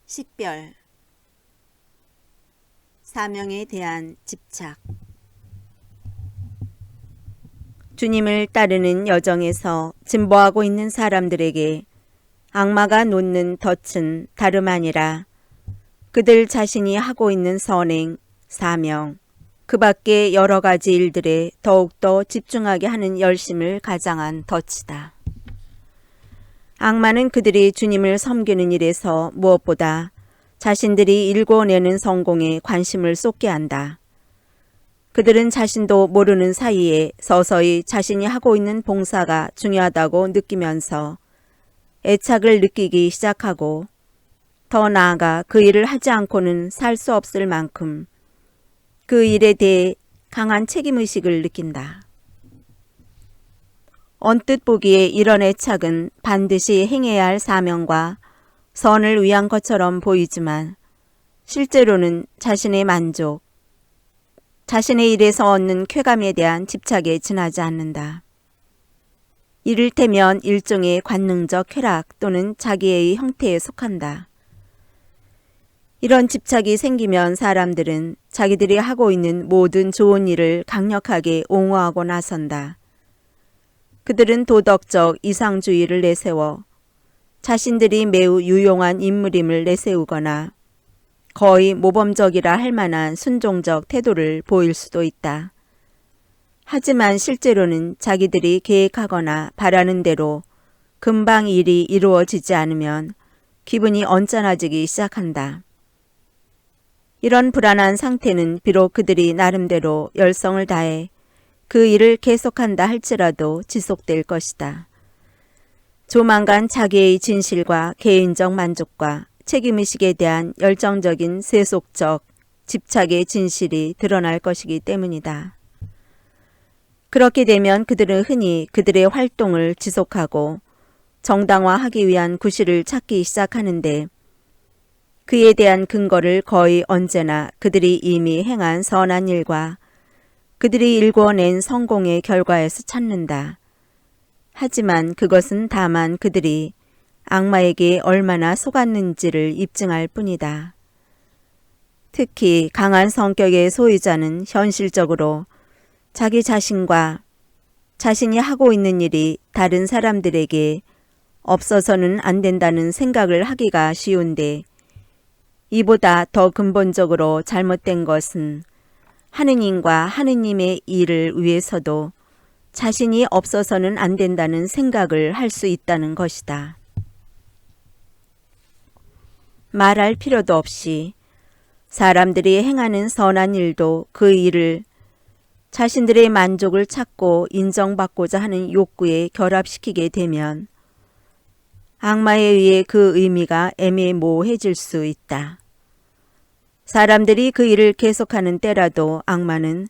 식별, 사명에 대한 집착. 주님을 따르는 여정에서 진보하고 있는 사람들에게 악마가 놓는 덫은 다름 아니라 그들 자신이 하고 있는 선행, 사명, 그 밖의 여러 가지 일들에 더욱더 집중하게 하는 열심을 가장한 덫이다. 악마는 그들이 주님을 섬기는 일에서 무엇보다 자신들이 일궈내는 성공에 관심을 쏟게 한다. 그들은 자신도 모르는 사이에 서서히 자신이 하고 있는 봉사가 중요하다고 느끼면서 애착을 느끼기 시작하고 더 나아가 그 일을 하지 않고는 살 수 없을 만큼 그 일에 대해 강한 책임의식을 느낀다. 언뜻 보기에 이런 애착은 반드시 행해야 할 사명과 선을 위한 것처럼 보이지만 실제로는 자신의 만족, 자신의 일에서 얻는 쾌감에 대한 집착에 지나지 않는다. 이를테면 일종의 관능적 쾌락 또는 자기의 형태에 속한다. 이런 집착이 생기면 사람들은 자기들이 하고 있는 모든 좋은 일을 강력하게 옹호하고 나선다. 그들은 도덕적 이상주의를 내세워 자신들이 매우 유용한 인물임을 내세우거나 거의 모범적이라 할 만한 순종적 태도를 보일 수도 있다. 하지만 실제로는 자기들이 계획하거나 바라는 대로 금방 일이 이루어지지 않으면 기분이 언짢아지기 시작한다. 이런 불안한 상태는 비록 그들이 나름대로 열성을 다해 그 일을 계속한다 할지라도 지속될 것이다. 조만간 자기의 진실과 개인적 만족과 책임의식에 대한 열정적인 세속적 집착의 진실이 드러날 것이기 때문이다. 그렇게 되면 그들은 흔히 그들의 활동을 지속하고 정당화하기 위한 구실을 찾기 시작하는데 그에 대한 근거를 거의 언제나 그들이 이미 행한 선한 일과 그들이 일궈낸 성공의 결과에서 찾는다. 하지만 그것은 다만 그들이 악마에게 얼마나 속았는지를 입증할 뿐이다. 특히 강한 성격의 소유자는 현실적으로 자기 자신과 자신이 하고 있는 일이 다른 사람들에게 없어서는 안 된다는 생각을 하기가 쉬운데 이보다 더 근본적으로 잘못된 것은 하느님과 하느님의 일을 위해서도 자신이 없어서는 안 된다는 생각을 할 수 있다는 것이다. 말할 필요도 없이 사람들이 행하는 선한 일도 그 일을 자신들의 만족을 찾고 인정받고자 하는 욕구에 결합시키게 되면 악마에 의해 그 의미가 애매모호해질 수 있다. 사람들이 그 일을 계속하는 때라도 악마는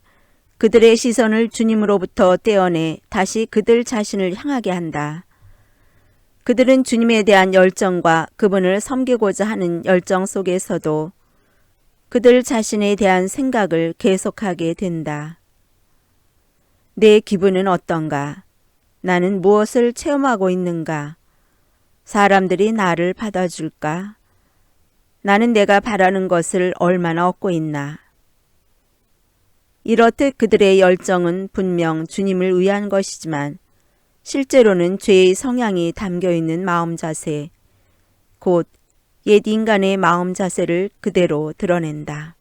그들의 시선을 주님으로부터 떼어내 다시 그들 자신을 향하게 한다. 그들은 주님에 대한 열정과 그분을 섬기고자 하는 열정 속에서도 그들 자신에 대한 생각을 계속하게 된다. 내 기분은 어떤가? 나는 무엇을 체험하고 있는가? 사람들이 나를 받아줄까? 나는 내가 바라는 것을 얼마나 얻고 있나? 이렇듯 그들의 열정은 분명 주님을 위한 것이지만 실제로는 죄의 성향이 담겨있는 마음 자세, 곧 옛 인간의 마음 자세를 그대로 드러낸다.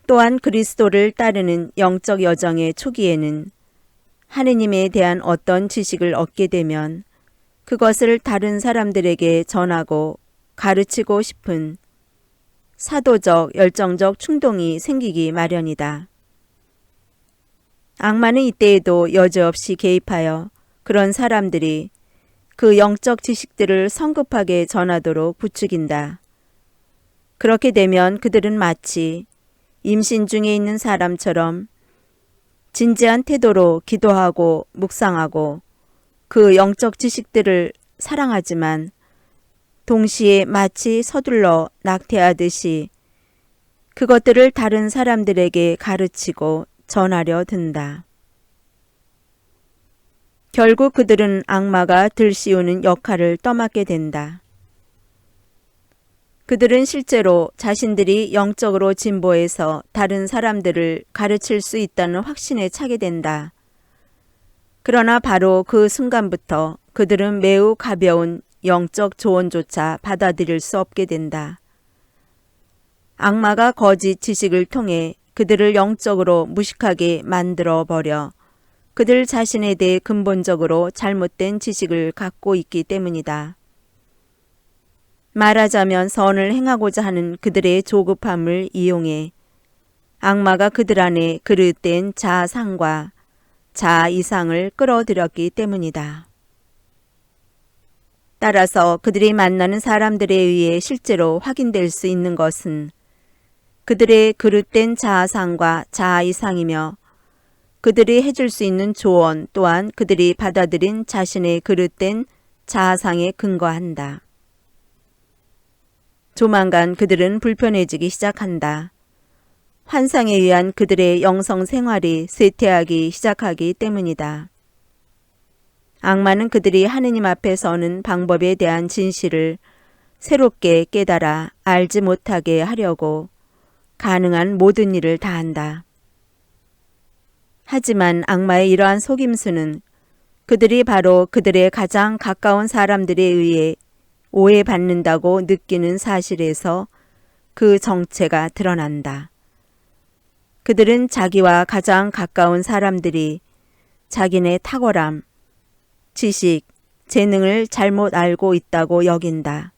또한 그리스도를 따르는 영적 여정의 초기에는 하느님에 대한 어떤 지식을 얻게 되면 그것을 다른 사람들에게 전하고 가르치고 싶은 사도적 열정적 충동이 생기기 마련이다. 악마는 이때에도 여지없이 개입하여 그런 사람들이 그 영적 지식들을 성급하게 전하도록 부추긴다. 그렇게 되면 그들은 마치 임신 중에 있는 사람처럼 진지한 태도로 기도하고 묵상하고 그 영적 지식들을 사랑하지만 동시에 마치 서둘러 낙태하듯이 그것들을 다른 사람들에게 가르치고 전하려 든다. 결국 그들은 악마가 들씌우는 역할을 떠맡게 된다. 그들은 실제로 자신들이 영적으로 진보해서 다른 사람들을 가르칠 수 있다는 확신에 차게 된다. 그러나 바로 그 순간부터 그들은 매우 가벼운 영적 조언조차 받아들일 수 없게 된다. 악마가 거짓 지식을 통해 그들을 영적으로 무식하게 만들어 버려 그들 자신에 대해 근본적으로 잘못된 지식을 갖고 있기 때문이다. 말하자면 선을 행하고자 하는 그들의 조급함을 이용해 악마가 그들 안에 그릇된 자아상과 자아이상을 끌어들였기 때문이다. 따라서 그들이 만나는 사람들에 의해 실제로 확인될 수 있는 것은 그들의 그릇된 자아상과 자아이상이며 그들이 해줄 수 있는 조언 또한 그들이 받아들인 자신의 그릇된 자아상에 근거한다. 조만간 그들은 불편해지기 시작한다. 환상에 의한 그들의 영성 생활이 쇠퇴하기 시작하기 때문이다. 악마는 그들이 하느님 앞에 서는 방법에 대한 진실을 새롭게 깨달아 알지 못하게 하려고 가능한 모든 일을 다한다. 하지만 악마의 이러한 속임수는 그들이 바로 그들의 가장 가까운 사람들에 의해 오해받는다고 느끼는 사실에서 그 정체가 드러난다. 그들은 자기와 가장 가까운 사람들이 자기네 탁월함, 지식, 재능을 잘못 알고 있다고 여긴다.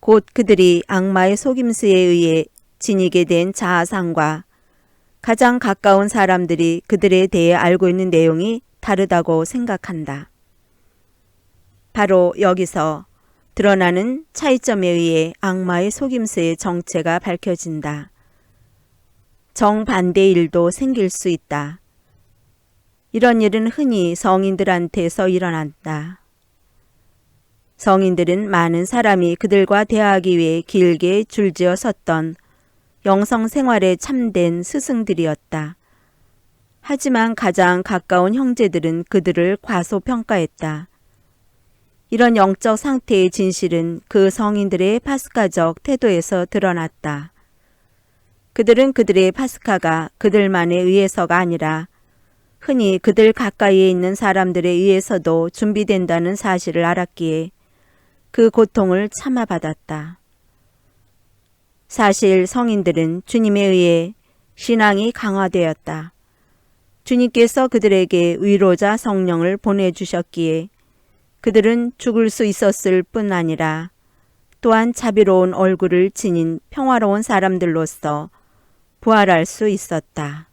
곧 그들이 악마의 속임수에 의해 지니게 된 자아상과 가장 가까운 사람들이 그들에 대해 알고 있는 내용이 다르다고 생각한다. 바로 여기서 드러나는 차이점에 의해 악마의 속임수의 정체가 밝혀진다. 정반대의 일도 생길 수 있다. 이런 일은 흔히 성인들한테서 일어난다. 성인들은 많은 사람이 그들과 대화하기 위해 길게 줄지어 섰던 영성 생활에 참된 스승들이었다. 하지만 가장 가까운 형제들은 그들을 과소평가했다. 이런 영적 상태의 진실은 그 성인들의 파스카적 태도에서 드러났다. 그들은 그들의 파스카가 그들만에 의해서가 아니라 흔히 그들 가까이에 있는 사람들에 의해서도 준비된다는 사실을 알았기에 그 고통을 참아받았다. 사실 성인들은 주님에 의해 신앙이 강화되었다. 주님께서 그들에게 위로자 성령을 보내주셨기에 그들은 죽을 수 있었을 뿐 아니라 또한 자비로운 얼굴을 지닌 평화로운 사람들로서 부활할 수 있었다.